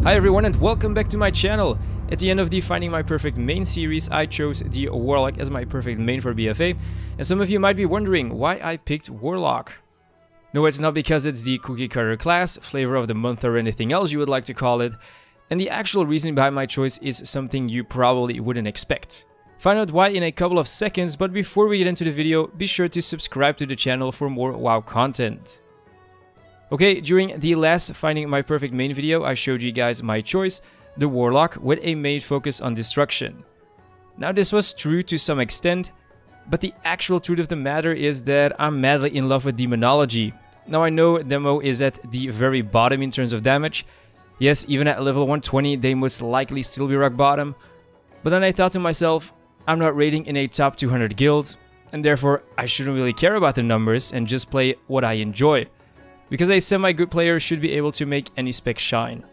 Hi everyone and welcome back to my channel. At the end of the Finding My Perfect Main series, I chose the Warlock as my perfect main for BFA, and some of you might be wondering why I picked Warlock. No, it's not because it's the cookie cutter class, flavor of the month or anything else you would like to call it, and the actual reason behind my choice is something you probably wouldn't expect. Find out why in a couple of seconds, but before we get into the video, be sure to subscribe to the channel for more WoW content. Okay, during the last Finding My Perfect Main video, I showed you guys my choice, the Warlock, with a main focus on destruction. Now this was true to some extent, but the actual truth of the matter is that I'm madly in love with demonology. Now I know Demo is at the very bottom in terms of damage. Yes, even at level 120 they most likely still be rock bottom. But then I thought to myself, I'm not raiding in a top 200 guild, and therefore I shouldn't really care about the numbers and just play what I enjoy. Because a semi-good player should be able to make any spec shine.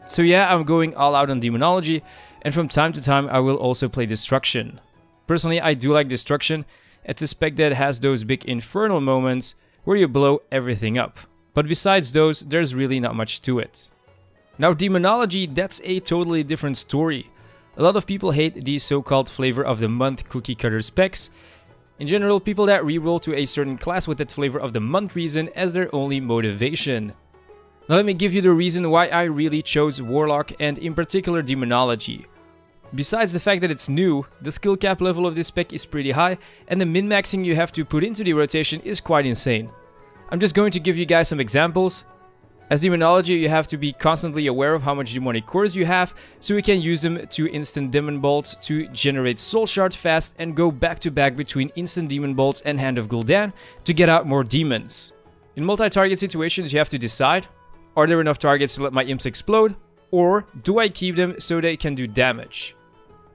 So yeah, I'm going all out on demonology, and from time to time I will also play destruction. Personally, I do like destruction. It's a spec that has those big infernal moments where you blow everything up. But besides those, there's really not much to it. Now demonology, that's a totally different story. A lot of people hate the so-called flavor of the month cookie cutter specs. In general, people that reroll to a certain class with that flavor of the month reason as their only motivation. Now let me give you the reason why I really chose Warlock and in particular Demonology. Besides the fact that it's new, the skill cap level of this spec is pretty high and the min-maxing you have to put into the rotation is quite insane. I'm just going to give you guys some examples. As Demonology, you have to be constantly aware of how much demonic cores you have, so you can use them to instant demon bolts to generate soul shards fast and go back to back between instant demon bolts and Hand of Gul'dan to get out more demons. In multi-target situations you have to decide, are there enough targets to let my imps explode, or do I keep them so they can do damage?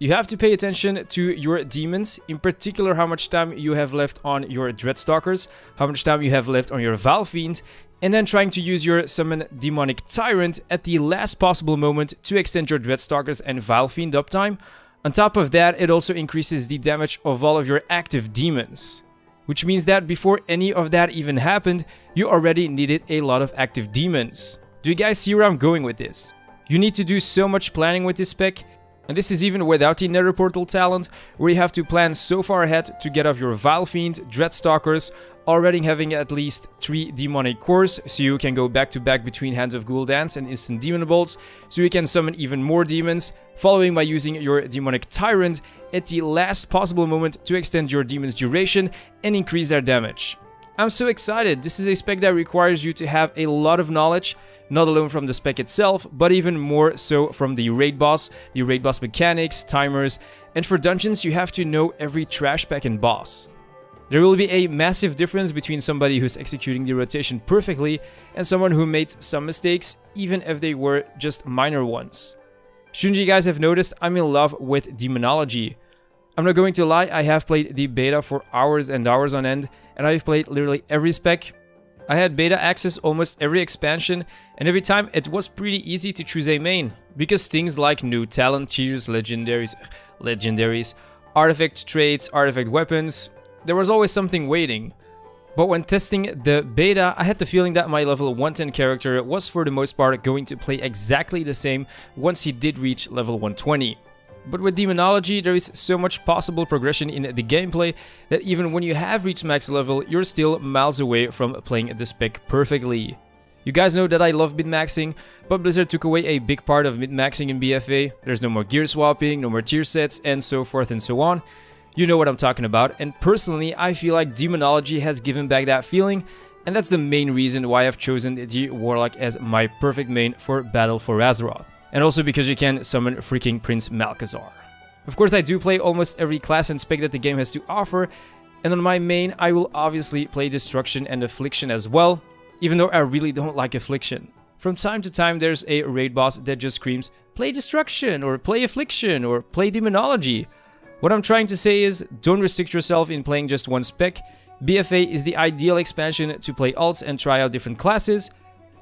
You have to pay attention to your demons, in particular how much time you have left on your Dreadstalkers, how much time you have left on your Valfiend, and then trying to use your Summon Demonic Tyrant at the last possible moment to extend your Dreadstalkers and Valfiend uptime. On top of that, it also increases the damage of all of your active demons. Which means that before any of that even happened, you already needed a lot of active demons. Do you guys see where I'm going with this? You need to do so much planning with this spec. And this is even without the Nether Portal talent, where you have to plan so far ahead to get off your Valfiend, Dreadstalkers, already having at least 3 demonic cores, so you can go back to back between Hands of Gul'dan and instant demon bolts, so you can summon even more demons, following by using your Demonic Tyrant at the last possible moment to extend your demon's duration and increase their damage. I'm so excited. This is a spec that requires you to have a lot of knowledge, not alone from the spec itself, but even more so from the raid boss mechanics, timers, and for dungeons you have to know every trash pack and boss. There will be a massive difference between somebody who's executing the rotation perfectly and someone who made some mistakes, even if they were just minor ones. Shouldn't you guys have noticed, I'm in love with Demonology. I'm not going to lie, I have played the beta for hours and hours on end, and I've played literally every spec. I had beta access almost every expansion, and every time it was pretty easy to choose a main, because things like new talent tiers, legendaries, artifact traits, artifact weapons, there was always something waiting. But when testing the beta, I had the feeling that my level 110 character was for the most part going to play exactly the same once he did reach level 120. But with Demonology, there is so much possible progression in the gameplay that even when you have reached max level, you're still miles away from playing the spec perfectly. You guys know that I love min-maxing, but Blizzard took away a big part of min-maxing in BFA. There's no more gear swapping, no more tier sets, and so forth and so on. You know what I'm talking about, and personally I feel like Demonology has given back that feeling, and that's the main reason why I've chosen the Warlock as my perfect main for Battle for Azeroth. And also because you can summon freaking Prince Malchezaar. Of course I do play almost every class and spec that the game has to offer, and on my main I will obviously play Destruction and Affliction as well, even though I really don't like Affliction. From time to time there's a raid boss that just screams, play Destruction, or play Affliction, or play Demonology. What I'm trying to say is, don't restrict yourself in playing just one spec. BFA is the ideal expansion to play alts and try out different classes.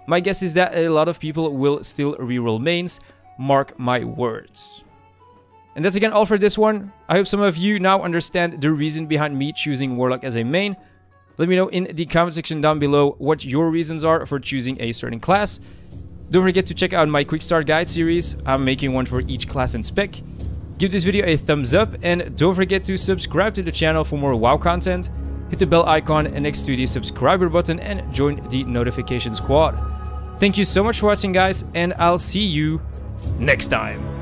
My guess is that a lot of people will still reroll mains, mark my words. And that's again all for this one. I hope some of you now understand the reason behind me choosing Warlock as a main. Let me know in the comment section down below what your reasons are for choosing a certain class. Don't forget to check out my quick start guide series. I'm making one for each class and spec. Give this video a thumbs up and don't forget to subscribe to the channel for more WoW content. Hit the bell icon next to the subscriber button and join the notification squad. Thank you so much for watching, guys, and I'll see you next time.